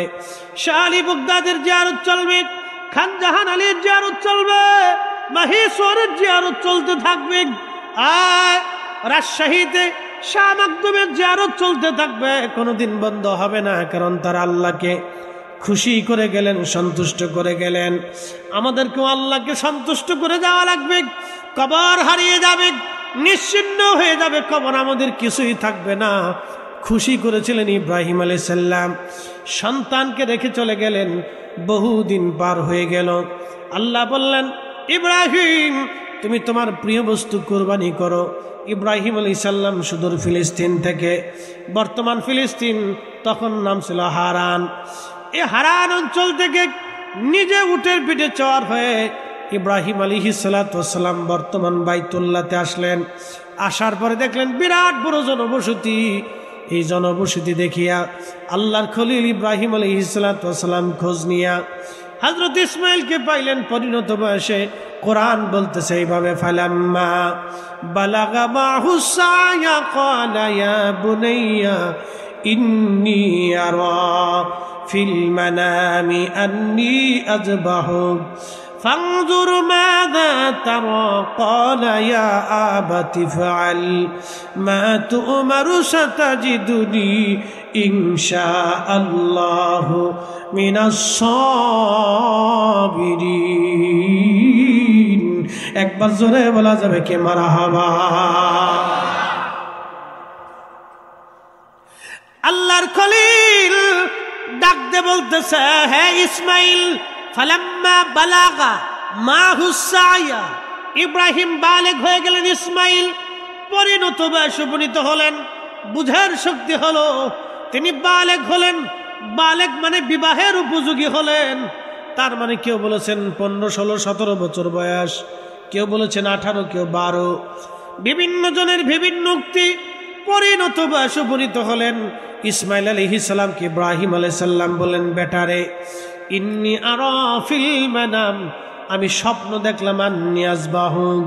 শাহ আলী বাগদাদের জিয়ারত চলবে, খান জাহান আলীর জিয়ারত চলবে, মাহেশ্বরের জিয়ারত চলতে থাকবে। আর রাজশাহীতে শাহ মাকদুমের জিয়ারত চলতে থাকবে, কোনোদিন বন্ধ হবে না, কারণ তারা আল্লাহকে খুশি করে গেলেন, সন্তুষ্ট করে গেলেন। আমাদেরকেও আল্লাহকে সন্তুষ্ট করে যাওয়া লাগবে। কবর হারিয়ে যাবে, নিশ্চিহ্ন হয়ে যাবে কবর, আমাদের কিছুই থাকবে না। খুশি করেছিলেন ইব্রাহিম আলাইহিস সালাম, সন্তানকে রেখে চলে গেলেন, বহুদিন পার হয়ে গেল। আল্লাহ বললেন, ইব্রাহিম তুমি তোমার প্রিয় বস্তু কুরবানি করো। ইব্রাহিম আলাইহিস সালাম সুদূর ফিলিস্তিন থেকে, বর্তমান ফিলিস্তিন, তখন নাম ছিল হারান, এই হারান অঞ্চল থেকে নিজে উটের পিঠে চড় হয়ে ইব্রাহিম আলাইহিস সালাম বর্তমান বাইতুল্লাহতে আসলেন। আসার পরে দেখলেন বিরাট বড় জনবসতি। এই জনবসতি দেখিয়া আল্লাহর খলিল ইব্রাহিম আলাইহিস সালাম খোঁজ নিয়া হযরত ইসমাইলকে পাইলেন পরিণত বয়সে। কোরআন বলতেছে এইভাবে, ফালাম্মা বালাগা মাহুস সায়া ক্বালা ইয়া বুনাইয়া ইন্নী আরা ফিল মানামি আন্নী আযবাহুক فانظر ماذا ترى قال يا أبت افعل ما تؤمر ستجدني إن شاء الله من الصابرين। একবার জোরে বলা যাবে কি মারহাবা? আল্লাহর খলিল ডাক দে বলতেছে, হে ইসমাইল, ফালাম্মা বালাগা মাহুস সায়া, ইব্রাহিম বালেগ হয়ে গেলেন, ইসমাইল পরিণত বয়সে উপনীত হলেন, বুঝার শক্তি হলো, তিনি বালেগ হলেন। বালেগ মানে বিবাহের উপযোগী হলেন। তার মানে কেউ বলেছেন 15, 16, 17 বছর বয়স, কেউ বলেছেন 18, কেউ 12, বিভিন্ন জনের বিভিন্ন উক্তি। পরিণত বয়সে উপনীত হলেন। ইসমাইল আলাইহিস সালামকে ইব্রাহিম আলাইহিস সালাম বলেন, বেটারে, ইন্নী আরা ফিল মানাম, আমি স্বপ্ন দেখলাম, আন্নী আযবাহুক,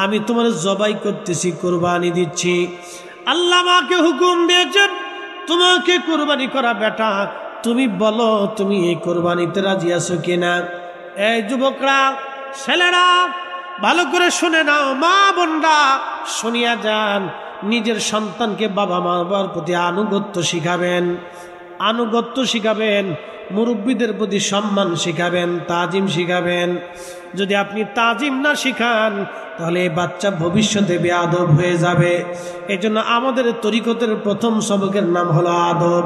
আমি তোমার জবাই করতেছি, কুরবানি দিচ্ছি। আল্লাহ আমাকে হুকুম দিয়েছেন তোমাকে কুরবানি করা। বেটা তুমি বলো, তুমি এই কুরবানিতে রাজি আছো কিনা? এই যুবকরা, ছেলেরা, ভালো করে শুনে নাও, মা বোনরা শুনিয়া যান। নিজের সন্তানকে বাবা মার প্রতি আনুগত্য শিখাবেন, আনুগত্য শিখাবেন, মুরব্বীদের প্রতি সম্মান শিখাবেন, তাজিম শিখাবেন। যদি আপনি তাজিম না শিখান তাহলে এই বাচ্চা ভবিষ্যতে বেয়াদব হয়ে যাবে। এই জন্য আমাদের তরিকতের প্রথম সবকের নাম হলো আদব।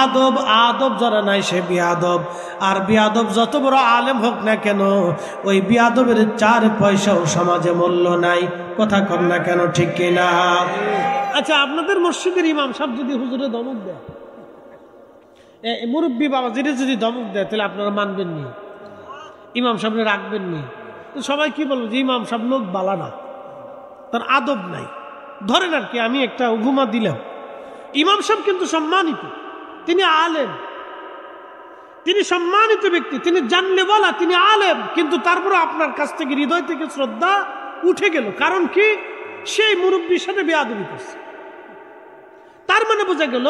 আদব, আদব যারা নাই সে বেয়াদব। আর বেয়াদব যত বড় আলেম হোক না কেন, ওই বেয়াদবের 4 পয়সাও সমাজে মূল্য নাই। কথা কর না কেন, ঠিক কিনা? আচ্ছা, আপনাদের মসজিদের ইমাম সাহেব যদি হুজুরে ধমক দেয়, মুরব্বী বাবা যদি ধমক দেয়, তাহলে আপনারা মানবেন নি? ইমাম সাহেবকে রাখবেন নি? তো সবাই কি বলবো, যে ইমাম সাহেব লোক বালা না, তার আদব নাই। ধরেন আর কি, আমি একটা উপমা দিলাম। ইমাম সাহেব কিন্তু সম্মানিত, তিনি আলেম, তিনি সম্মানিত ব্যক্তি, তিনি জানলে বলা, তিনি আলেম, কিন্তু তারপরে আপনার কাছ থেকে হৃদয় থেকে শ্রদ্ধা উঠে গেল। কারণ কি? সেই মুরব্বীর সাথে বেয়াদবি করছে। তার মানে বোঝা গেল,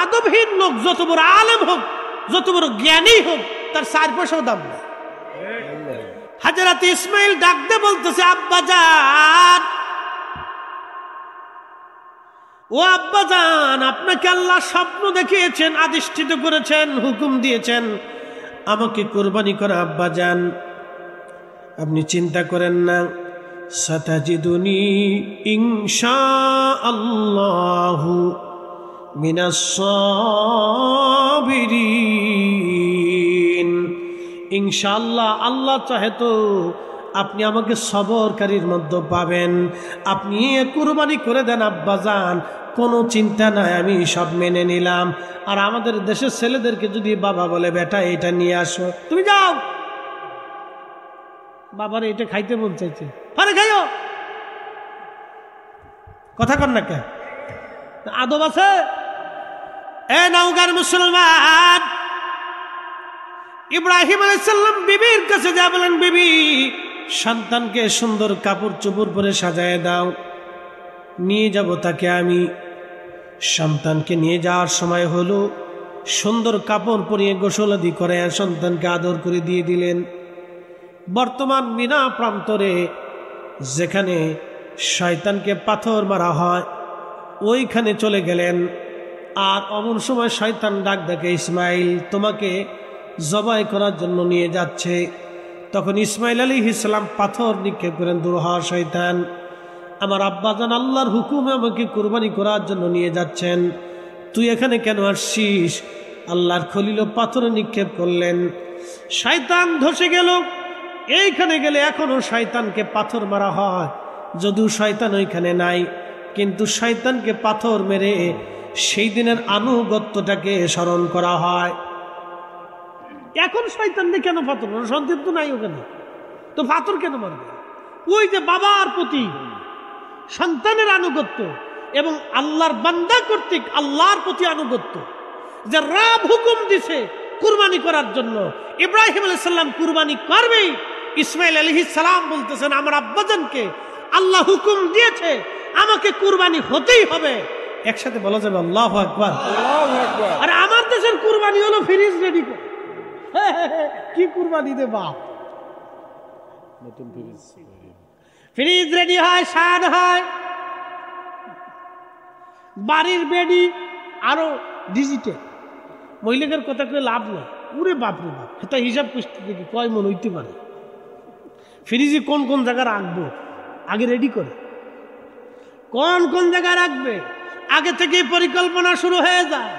আদবহীন লোক যত বড় আলেম হোক, যত বড় জ্ঞানী হোক, তার 4 পয়সাও দাম নেই। হযরত ইসমাইল ডাকতে বলতেছে, আব্বাজান, ও আব্বাজান, আপনাকে আল্লাহ স্বপ্ন দেখিয়েছেন, আদিষ্ঠিত করেছেন, হুকুম দিয়েছেন আমাকে কুরবানি করা। আব্বাজান আপনি চিন্তা করেন না, সাতাজিদুনি ইনশাআল্লাহু মিনাস সাবিরিন। ইনশাআল্লাহ, আল্লাহ চাহে তো আপনি আমাকে সবরকারীর মধ্যে পাবেন। আপনি কুরবানি করে দেন আব্বাজান, কোনো চিন্তা নাই, আমি সব মেনে নিলাম। আর আমাদের দেশের ছেলেদেরকে যদি বাবা বলে বেটা এটা নিয়ে আসো, তুমি যাও, বাবার এটা খাইতে মন চাইছে, আরে খাইও, কথা কর না কে, আদব আছে? এ নওগাঁর মুসলমান, ইব্রাহিম আলাইহিস সালাম বিবির কাছে যা বলেন, বিবি সন্তানকে সুন্দর কাপড় চোপড় পরে সাজায় দাও, নিয়ে যাব তাকে আমি। সন্তানকে নিয়ে যাওয়ার সময় হলো, সুন্দর কাপড় পরিয়ে গোসলাদি করে সন্তানকে আদর করে দিয়ে দিলেন। বর্তমান মিনা প্রান্তরে যেখানে শয়তানকে পাথর মারা হয় ওইখানে চলে গেলেন। আর অমন সময় শয়তান ডাক ডাকে, ইসমাইল তোমাকে জবাই করার জন্য নিয়ে যাচ্ছে। তখন ইসমাইল আলাইহিস সালাম পাথর নিক্ষেপ করেন, দূর হ শয়তান, আমার আব্বাজান আল্লাহর হুকুমে আমাকে কুরবানি করার জন্য নিয়ে যাচ্ছেন, তুই এখানে কেন আসছিস? আল্লাহর খলিল পাথর নিক্ষেপ করলেন, শয়তান ধসে গেল। এইখানে গেলে এখনো শয়তানকে পাথর মারা হয়, যদিও শয়তান ওইখানে নাই, কিন্তু শয়তানকে পাথর মেরে সেই দিনের আনুগত্যটাকে স্মরণ করা হয়। এখন শয়তানকে কেন পাথর মারে? সন্তান তো নাই ওখানে, তো পাথর কেন মারবে? ওই যে বাবার প্রতি সন্তানের আনুগত্য এবং আল্লাহর বান্দা কর্তৃক আল্লাহর প্রতি আনুগত্য, যে রব হুকুম দিছে কুরবানি করার জন্য, ইব্রাহিম আলাইহিস সালাম কুরবানি করবেই। ইসমাইল আলাইহিস সালাম বলতেছেন, আমার আব্বাজানকে আল্লাহ হুকুম দিয়েছে, আমাকে কুরবানি হতেই হবে। একসাথে বলা যাবে আল্লাহু আকবার, আল্লাহু আকবার। আর আমার দেশের কুরবানি হলো ফ্রিজ রেডি করে, কি কুরবানি দে বাপ, নতুন ফ্রিজ রেডি হয়, সান হয়, বাড়ির বেডি আরো ডিজিটাল। মহিলাদের কথা কয়ে লাভ নাই, উরে বাপ রে বাপ, এটা হিসাব করতে দেখি কয় মন হইতে পারে। ফ্রিজে কোন কোন জায়গা রাখবো আগে রেডি করে, কোন কোন জায়গায় রাখবে আগে থেকে পরিকল্পনা শুরু হয়ে যায়।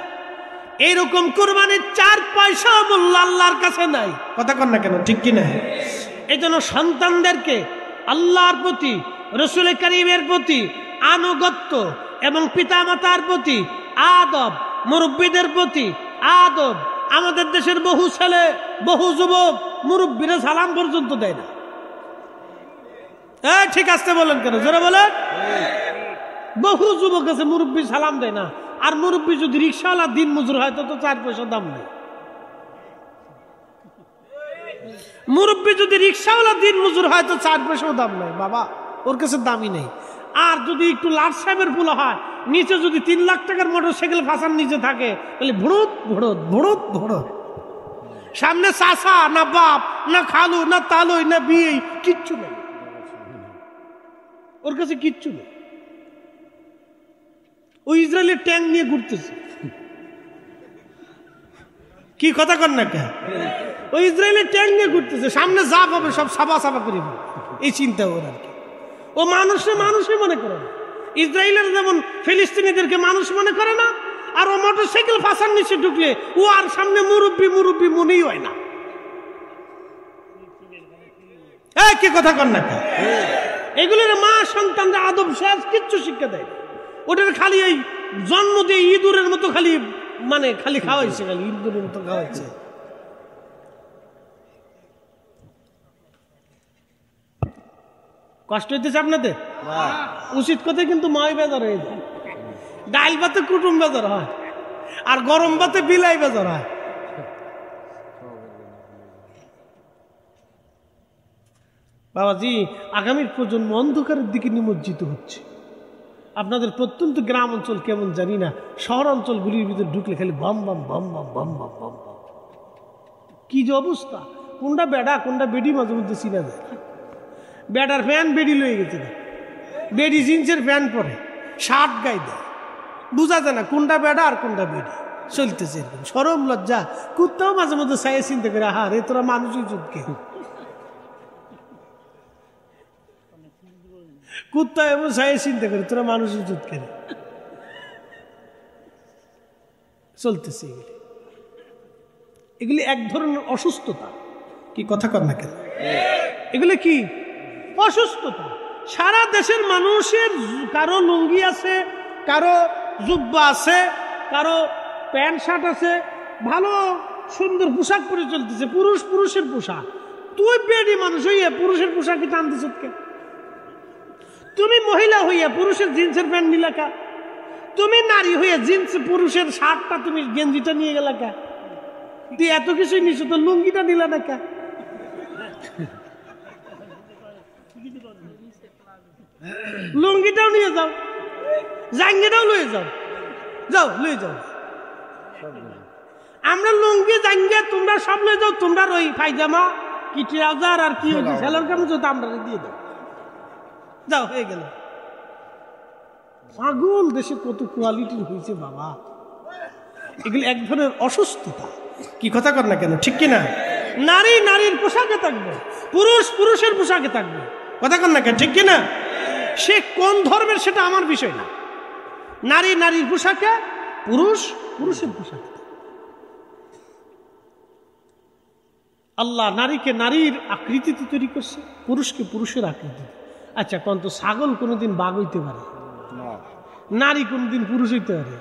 এইরকম কুরবানির 4 পয়সা মূল্য আল্লাহর কাছে নাই, কথা কন না কেন, ঠিক কিনা? এই জন্য সন্তানদেরকে আল্লাহর প্রতি, রাসূল কারীমের প্রতি আনুগত্য এবং পিতামাতার প্রতি আদব, মুরব্বীদের প্রতি আদব। আমাদের দেশের বহু ছেলে, বহু যুবক মুরব্বীরা সালাম পর্যন্ত দেয় না। ঠিক আসতে বলেন কেন, জোরে বলেন। বহু যুবক আছে মুরব্বী সালাম দেয় না। আর মুরব্বী যদি রিক্সাওয়ালা দিন মজুর হয় তো 4 পয়সা দাম নেই। মুরব্বী যদি রিক্সাওয়ালা দিন মজুর হয় তো 4 পয়সাও দাম নেই বাবা, ওর কাছে দামই নেই। আর যদি একটু লাট সাহেবের ফুল হয়, নিচে যদি 3 লাখ টাকার মোটরসাইকেল ফাঁসার নিচে থাকে, তাহলে ভুড়ুত ভুড়ুত ভুড়ুত ভুড়ুত। সামনে চাচা না বাপ না খালু না তালুই না বিয়ে, কিচ্ছু নেই ওর কাছে, কিচ্ছু নেই। ওই ইসরায়েলের ট্যাঙ্ক নিয়ে ঘুরতেছে, কি কথা কর না কে? ওই ইসরায়েলের ট্যাঙ্ক নিয়ে ঘুরতেছে, সামনে যা পাবে সব সাবা সাবা করে এই চিন্তা ওর আর কি। ও মানুষই মনে করে না। ইসরায়েলের যেমন ফিলিস্তিনিদেরকে মানুষ মনে করে না, আর ও মোটরসাইকেল ফাঁসার নিচে ঢুকলে ও আর সামনে মুরব্বী মুরব্বী মনেই হয় না। কি কথা কর না কে? এগুলোর মা সন্তানরা আদব শেষ কিচ্ছু শিক্ষা দেয় না। ওটার খালি এই জন্ম দিয়ে ইঁদুরের মতো খালি খালি খাওয়াইছে, খালি ইঁদুরের মতো খাওয়াইছে। কষ্ট হইতেছে আপনাদের? উচিত কথাই কিন্তু মাই বেজার হয়ে যায়। ডাইল ভাতে কুটুম বেজার হয়, আর গরম ভাতে বিলাই বেজার হয়। বাবাজি, আগামীর প্রজন্ম অন্ধকারের দিকে নিমজ্জিত হচ্ছে। আপনাদের প্রত্যন্ত গ্রাম অঞ্চল কেমন জানি না, শহর অঞ্চলগুলির ভিতরে ঢুকলে খালি বাম বাম বাম বাম বাম বাম বাম বাম, কি যে অবস্থা! কোনটা বেড়া কোনটা বেডি মাঝে মধ্যে চিনা যায়। বেডার ফ্যান বেডি লয়ে গেছে, বেডি জিন্সের প্যান্ট পরে, শার্ট গায়ে দেয়, বুঝা যায় না কোনটা বেড়া আর কোনটা বেড়ি, চলতেছে এরকম। শরম লজ্জা, কুত্তাও মাঝে মধ্যে চাই চিন্তা করে, হা রে তোরা মানুষই চুটকে, কুত্তা এবং চাই চিন্তা করে তোরা মানুষই চুটকে চলতেছে। এগুলি এক ধরনের অসুস্থতা। কি কথা কর না কেন? এগুলি কি অসুস্থতা। সারা দেশের মানুষের কারো লুঙ্গি আছে, কারো জুব্বা আছে, কারো প্যান্ট শার্ট আছে, ভালো সুন্দর পোশাক পরে চলতেছে, পুরুষের পোশাক। তুই বেডি মানুষ হইয়া পুরুষের পোশাকে টানতেছ কে? তুমি মহিলা হইয়া পুরুষের জিন্সের প্যান্ট নিলা কা? তুমি নারী হইয়া জিন্স পুরুষের শার্টটা তুমি গেঞ্জিটা নিয়ে গেলা কা? তুই এত কিছুই নিছো, তো লুঙ্গিটা নিলা না কা? লুঙ্গিটাও নিয়ে যাও, জাঙ্গিটাও লয়ে যাও, যাও লয়ে যাও। আমরা লুঙ্গি জাঙ্গে তোমরা সব লয়ে যাও, তোমরা ওই পায়জামা কি ট্রাউজার আর কি সেলার কামড় আমরা দিয়ে দাও, যাও হয়ে গেল। পাগল দেশে কত কোয়ালিটির হয়েছে বাবা। এগুলি এক ধরনের অসুস্থতা। কি কথা কর না কেন, ঠিক কিনা? নারী নারীর পোশাকে থাকবে, পুরুষ পুরুষের পোশাকে থাকবে। কথা কর না কেন, ঠিক কিনা? সে কোন ধর্মের সেটা আমার বিষয় না। নারী নারীর পোশাকে, পুরুষ পুরুষের পোশাকে। আল্লাহ নারীকে নারীর আকৃতিতে তৈরি করছে, পুরুষকে পুরুষের আকৃতি। আচ্ছা কোন তো ছাগল কোনোদিন বাঘ হইতে পারে? নারী কোনদিন পুরুষ হইতে পারে?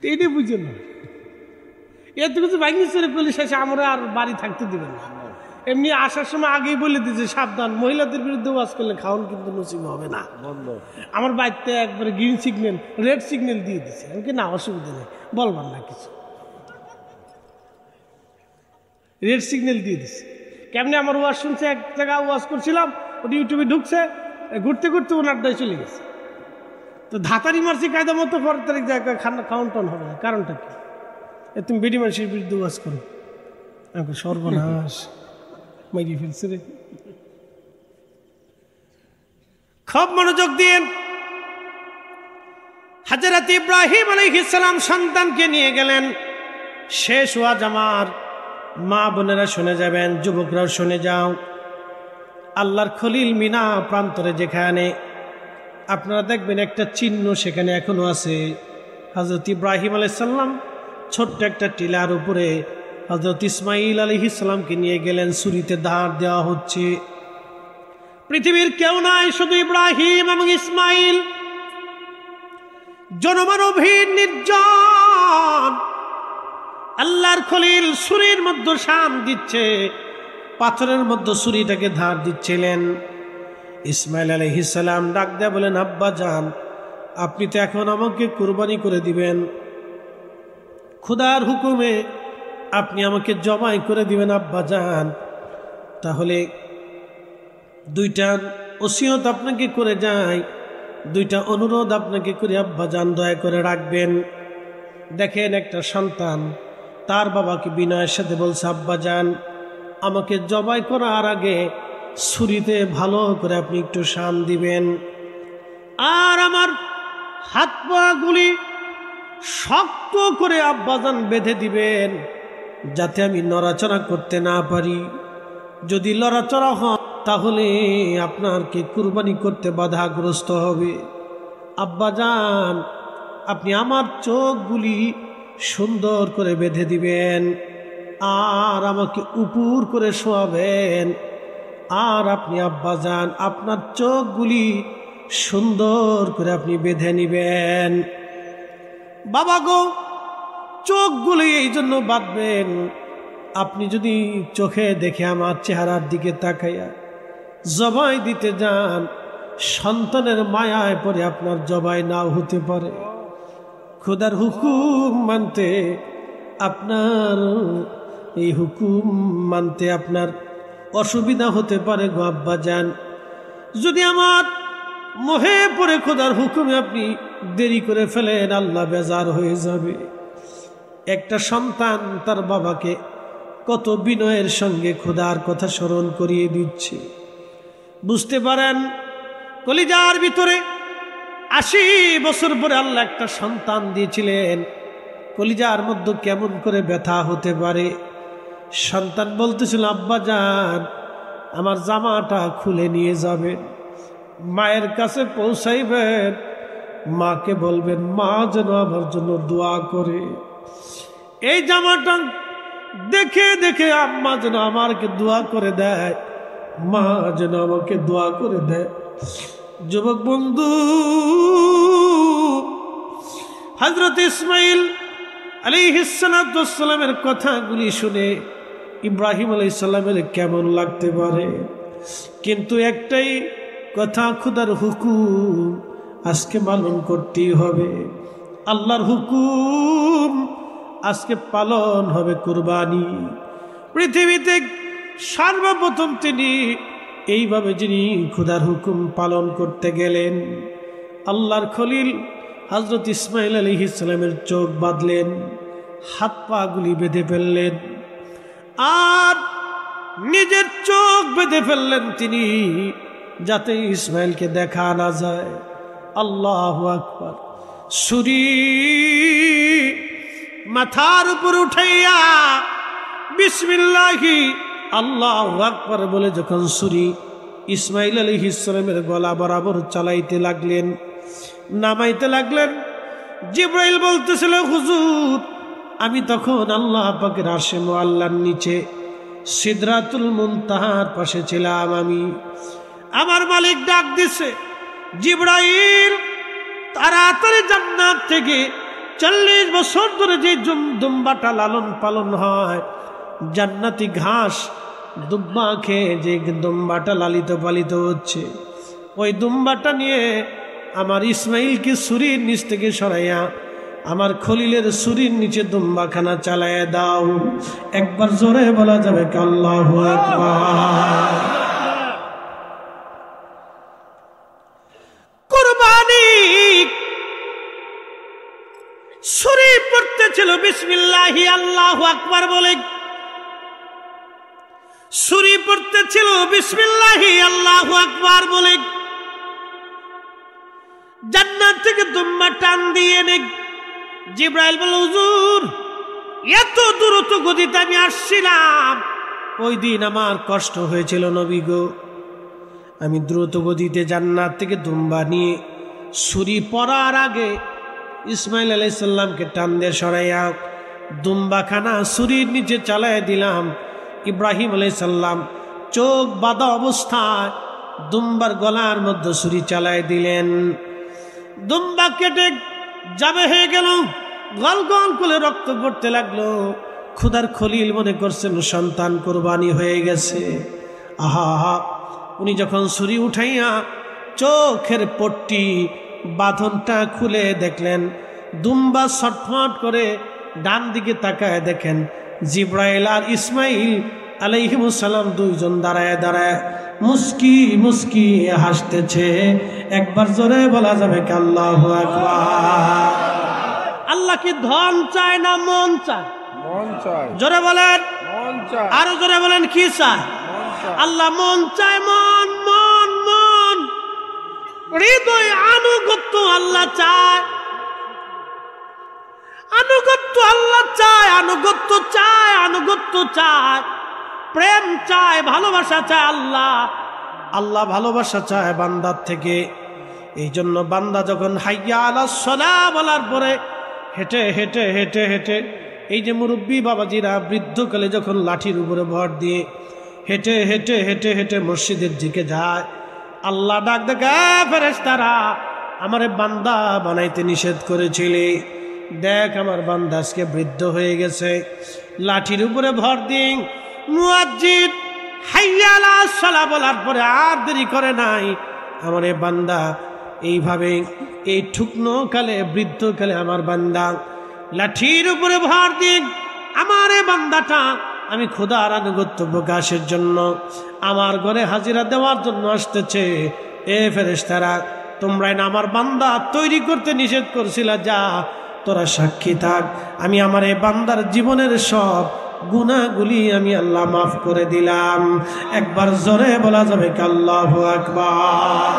এটা বুঝে না। এত কিছু ভাঙি চলে পেলে শেষে আমরা আর বাড়ি থাকতে দিবে না। এমনি আসার সময় আগেই বলে দিয়েছে সাবধান, মহিলাদের বিরুদ্ধে ওয়াজ করলে খাওয়ান কিন্তু নসিব হবে না। আমার বাড়িতে একবারে গ্রিন সিগন্যাল রেড সিগন্যাল দিয়ে দিছে। আমি না অসুবিধা নেই, বলবার না কিছু, রেড সিগন্যাল দিয়ে দিছে। কেমনি আমার ওয়াজ শুনছে, এক জায়গায় ওয়াজ করছিলাম, ওটা ইউটিউবে ঢুকছে, ঘুরতে ঘুরতে ওনার দায় চলে গেছে। তো ধাতারি মারছি কায়দা মতো, 4 তারিখ জায়গায় খাওয়ান টান হবে না। কারণটা কি? তুমি বেডি মানুষের বিরুদ্ধে ওয়াজ করো। আমাকে সর্বনাশ মাইরি ফেলছে রে। খুব মনোযোগ দিয়ে হযরত ইব্রাহিম আলাইহিস সালাম সন্তানকে নিয়ে গেলেন। শেষ ওয়াজ আমার মা বোনেরা শুনে যাবেন, যুবকরাও শুনে যাও। আল্লাহর খলিল মিনা প্রান্তরে যেখানে আপনারা দেখবেন একটা চিহ্ন সেখানে এখনো আছে। হযরত ইব্রাহিম আলাইহিস সালাম ছোট্ট একটা টিলার উপরে হযরত ইসমাইল আলাইহিস সালামকে নিয়ে গেলেন। ছুরিতে ধার দেওয়া হচ্ছে। পৃথিবীর কেউ নাই, শুধু ইব্রাহিম এবং ইসমাইল। জনমানবহীন নির্জন। আল্লাহর খলিল ছুরির মধ্যে শান দিচ্ছে, পাথরের মধ্যে ছুরিটাকে ধার দিচ্ছিলেন। ইসমাইল আলাইহিস সালাম ডাক দেয়া বলেন, আব্বা জান, আপনি তো এখন আমাকে কুরবানি করে দিবেন, খোদার হুকুমে আপনি আমাকে জবাই করে দিবেন আব্বা জান। তাহলে 2টা ওসিয়ত আপনাকে করে যাই, 2টা অনুরোধ আপনাকে করে আব্বা জান দয়া করে রাখবেন। দেখেন একটা সন্তান তার বাবাকে বিনয়ের সাথে বলছে, আব্বা জান আমাকে জবাই করার আগে ছুরিতে ভালো করে আপনি একটু শান দিবেন, আর আমার হাত পা গুলি শক্ত করে আব্বাজান বেঁধে দিবেন, যাতে আমি নড়াচড়া করতে না পারি। যদি লড়াচড়া হয় তাহলে আপনাকে কুরবানি করতে বাধাগ্রস্ত হবে। আব্বাজান আপনি আমার চোখগুলি সুন্দর করে বেঁধে দিবেন, আর আমাকে উপর করে শোয়াবেন, আর আপনি আব্বাজান আপনার চোখগুলি সুন্দর করে আপনি বেঁধে নিবেন। বাবা গো, চোখগুলি এই জন্য বাঁধবেন, আপনি যদি চোখে দেখে আমার চেহারার দিকে তাকাইয়া জবাই দিতে যান, সন্তানের মায়ায় পড়ে আপনার জবাই নাও হতে পারে। খোদার হুকুম মানতে আপনার এই হুকুম মানতে আপনার অসুবিধা হতে পারে গো আব্বাজান। যদি আমার মোহে পড়ে খোদার হুকুমে আপনি দেরি করে ফেলেন, আল্লাহ বেজার হয়ে যাবে। একটা সন্তান তার বাবাকে কত বিনয়ের সঙ্গে খোদার কথা স্মরণ করিয়ে দিচ্ছে। বুঝতে পারেন কলিজার ভিতরে 80 বছর পরে আল্লাহ একটা সন্তান দিয়েছিলেন। কলিজার মধ্যে কেমন করে ব্যথা হতে পারে। সন্তান বলতেছিল, আব্বা জান আমার জামাটা খুলে নিয়ে যাবেন, মায়ের কাছে পৌঁছাইবেন, মাকে বলবেন মা যেন আমার জন্য দোয়া করে। এই জামাটা দেখে দেখে আম্মা যেন আমাকে দোয়া করে দেয়, মা যেন আমাকে দোয়া করে দেয়। যুবক বন্ধু, হযরত ইসমাঈল আলাইহিস সালামের কথাগুলি শুনে ইব্রাহিম আলাইহিস সালামের কেমন লাগতে পারে, কিন্তু একটাই কথা, খোদার হুকুম আজকে পালন করতেই হবে। আল্লাহর হুকুম আজকে পালন হবে। কুরবানি পৃথিবীতে সর্বপ্রথম তিনি এইভাবে যিনি খোদার হুকুম পালন করতে গেলেন, আল্লাহর খলিল হযরত ইসমাঈল আলাইহিস সালামের চোখ বাঁধলেন, হাত পা গুলি বেঁধে ফেললেন, আর নিজের চোখ বেঁধে ফেললেন তিনি, যাতে ইসমাঈলকে দেখা না যায়। আল্লাহু আকবার। ছুরি মাথার উপর উঠাইয়া বিসমিল্লাহি আল্লাহু আকবার বলে যখন ছুরি ইসমাঈল আলাইহিস সালামের গলা বরাবর চালাইতে লাগলেন, নামাইতে লাগলেন, জিবরাইল বলতেছিল, হুজুর আমি তখন আল্লাহ পাকের আরশে মুআল্লার নিচে সিদরাতুল মুনতাহার পাশে ছিলাম। আমার মালিক ডাক দিছে, জিবরাইল তাড়াতাড়ি জান্নাত থেকে 40 বছর ধরে যে দুম্বাটা লালন পালন হয়, জান্নাতি ঘাস দুম্বা খেয়ে যে দুম্বাটা লালিত পালিত হচ্ছে, ওই দুম্বাটা নিয়ে আমার ইসমাঈলকে ছুরির নিচ থেকে সরাইয়া আমার খলিলের ছুরির নিচে দুম্বাখানা চালাইয়া দাও। একবার জোরে বলা যাবে কি আল্লাহু আকবার। কুরবানি ছুরি পড়তেছিল বিসমিল্লাহি আল্লাহু আকবার বলে, ছুরি পড়তেছিল বিসমিল্লাহি আল্লাহু আকবার বলে। জান্নাত থেকে দুম্বা টান দিয়ে এনে জিবরাইল বলে, হুজুর এত দ্রুত গতিতে আমি আসছিলাম, ওই দিন আমার কষ্ট হয়েছিল নবী গো। আমি দ্রুত গতিতে জান্নাত থেকে দুম্বা নিয়ে ছুরি পড়ার আগে ইসমাঈল আলাইহিস সালামকে টান দিয়ে সরাইয়া দুম্বাখানা ছুরির নিচে চালাইয়া দিলাম। ইব্রাহিম আলাইহিস সালাম চোখ বাঁধা অবস্থায় দুম্বার গলার মধ্যে ছুরি চালাইয়া দিলেন। দুম্বা কেটে যাবে হয়ে গেল, গল গল করে রক্ত পড়তে লাগলো। খোদার খলিল মনে করছেন সন্তান কোরবানি হয়ে গেছে। আহা, উনি যখন ছুরি উঠাইয়া চোখের পট্টি বাঁধনটা খুলে দেখলেন, দুম্বা ছটফট করে ডান দিকে তাকায় দেখেন জিবরাইল আর ইসমাঈল আলাইহিমুস সালাম দুইজন দাঁড়ায় দাঁড়ায় মুস্কি মুস্কি হাসতেছে। একবার জোরে বলা যাবে কি আল্লাহু আকবার। আল্লাহ কি ধন চায় না মন চায়? মন চায়। জোরে বলেন মন চায়। আরো জোরে বলেন কি চায়? আল্লাহ মন চায়, মন মন মন, হৃদয় আনুগত্য আল্লাহ চায়, আনুগত্য আল্লাহ চায়, আনুগত্য চায়, আনুগত্য চায়, প্রেম চায়, ভালোবাসা চায় আল্লাহ। আল্লাহ ভালোবাসা চায় বান্দার থেকে। এই জন্য বান্দা যখন হাইয়া আলাস সালাহ বলার পরে হেঁটে হেঁটে হেঁটে হেঁটে, এই যে মুরব্বী বাবাজিরা বৃদ্ধকালে যখন লাঠির উপরে ভর দিয়ে হেঁটে হেঁটে হেঁটে হেঁটে মসজিদের দিকে যায়, আল্লাহ ডাক দেখে, ফেরেশতারা আমারে বান্দা বানাইতে নিষেধ করেছিলে, দেখ আমার বান্দা আজকে বৃদ্ধ হয়ে গেছে, লাঠির উপরে ভর দিন। মুয়াজ্জিন হাইয়া আলাস সালাহ বলার পরে আর দেরি করে নাই, আমার বান্দা এইভাবে এই ঠুকনো কালে বৃদ্ধকালে আমার বান্দা লাঠির উপরে ভর দিন। আমার বান্দাটা আমি খোদার আনুগত্য প্রকাশের জন্য আমার ঘরে হাজিরা দেওয়ার জন্য আসতেছে। এ ফেরেশতারা, তোমরা না আমার বান্দা তৈরি করতে নিষেধ করছিলা, যা তোরা সাক্ষী থাক, আমি আমার এই বান্দার জীবনের সব গুনাহগুলি আমি আল্লাহ মাফ করে দিলাম। একবার জোরে বলা যাবে কি আল্লাহু আকবার।